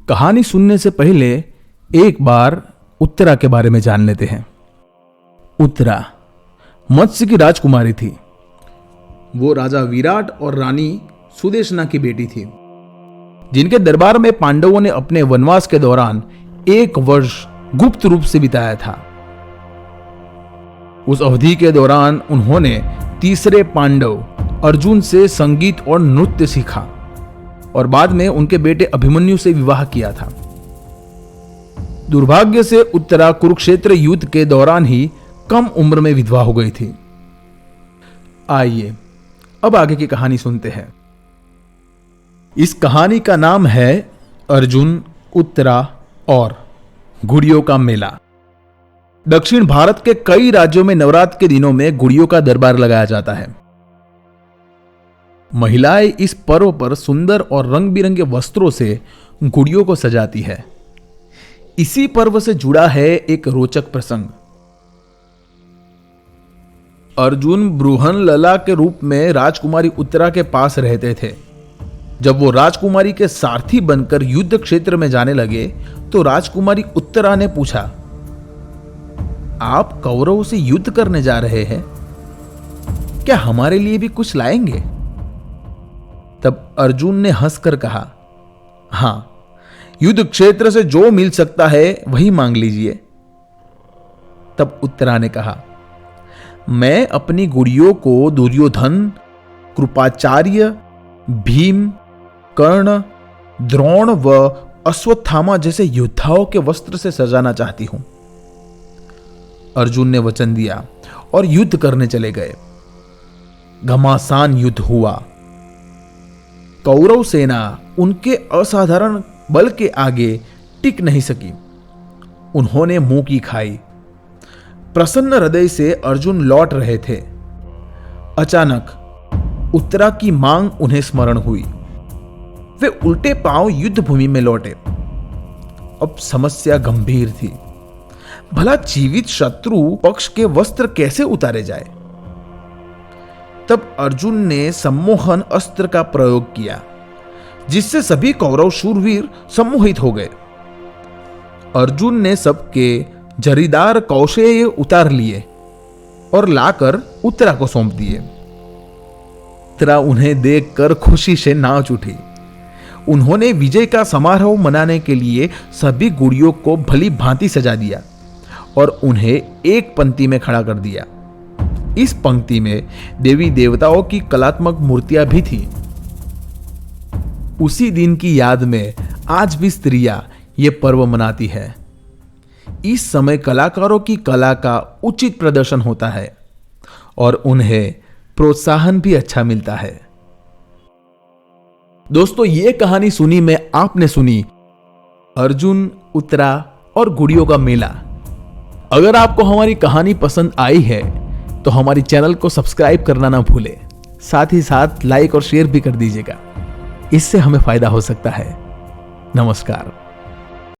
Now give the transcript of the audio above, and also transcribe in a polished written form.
कहानी सुनने से पहले एक बार उत्तरा के बारे में जान लेते हैं। उत्तरा मत्स्य की राजकुमारी थी। वो राजा विराट और रानी सुदेशना की बेटी थी, जिनके दरबार में पांडवों ने अपने वनवास के दौरान 1 वर्ष गुप्त रूप से बिताया था। उस अवधि के दौरान उन्होंने तीसरे पांडव अर्जुन से संगीत और नृत्य सीखा और बाद में उनके बेटे अभिमन्यु से विवाह किया था। दुर्भाग्य से उत्तरा कुरुक्षेत्र युद्ध के दौरान ही कम उम्र में विधवा हो गई थी। आइए अब आगे की कहानी सुनते हैं। इस कहानी का नाम है अर्जुन, उत्तरा और गुड़ियों का मेला। दक्षिण भारत के कई राज्यों में नवरात्र के दिनों में गुड़ियों का दरबार लगाया जाता है। महिलाएं इस पर्व पर सुंदर और रंग बिरंगे वस्त्रों से गुड़ियों को सजाती है। इसी पर्व से जुड़ा है एक रोचक प्रसंग। अर्जुन बृहन लला के रूप में राजकुमारी उत्तरा के पास रहते थे। जब वो राजकुमारी के सारथी बनकर युद्ध क्षेत्र में जाने लगे तो राजकुमारी उत्तरा ने पूछा, आप कौरवों से युद्ध करने जा रहे हैं, क्या हमारे लिए भी कुछ लाएंगे? तब अर्जुन ने हंसकर कहा, हां, युद्ध क्षेत्र से जो मिल सकता है वही मांग लीजिए। तब उत्तरा ने कहा, मैं अपनी गुड़ियों को दुर्योधन, कृपाचार्य, भीम, कर्ण, द्रोण व अश्वत्थामा जैसे योद्धाओं के वस्त्र से सजाना चाहती हूं। अर्जुन ने वचन दिया और युद्ध करने चले गए। घमासान युद्ध हुआ। कौरव सेना उनके असाधारण बल के आगे टिक नहीं सकी। उन्होंने मुंह की खाई। प्रसन्न हृदय से अर्जुन लौट रहे थे। अचानक उत्तरा की मांग उन्हें स्मरण हुई। वे उल्टे पांव युद्ध भूमि में लौटे। अब समस्या गंभीर थी। भला जीवित शत्रु पक्ष के वस्त्र कैसे उतारे जाए? तब अर्जुन ने सम्मोहन अस्त्र का प्रयोग किया, जिससे सभी कौरव शूरवीर सम्मोहित हो गए। अर्जुन ने सबके जरीदार कौशेय उतार लिए और लाकर उत्तरा को सौंप दिए। उत्तरा उन्हें देखकर खुशी से नाच उठी। उन्होंने विजय का समारोह मनाने के लिए सभी गुड़ियों को भली भांति सजा दिया और उन्हें एक पंक्ति में खड़ा कर दिया। इस पंक्ति में देवी देवताओं की कलात्मक मूर्तियां भी थी। उसी दिन की याद में आज भी स्त्रियां ये पर्व मनाती है। इस समय कलाकारों की कला का उचित प्रदर्शन होता है और उन्हें प्रोत्साहन भी अच्छा मिलता है। दोस्तों, ये कहानी सुनी में आपने सुनी अर्जुन, उत्तरा और गुड़ियों का मेला। अगर आपको हमारी कहानी पसंद आई है तो हमारी चैनल को सब्सक्राइब करना ना भूलें। साथ ही साथ लाइक और शेयर भी कर दीजिएगा। इससे हमें फायदा हो सकता है। नमस्कार।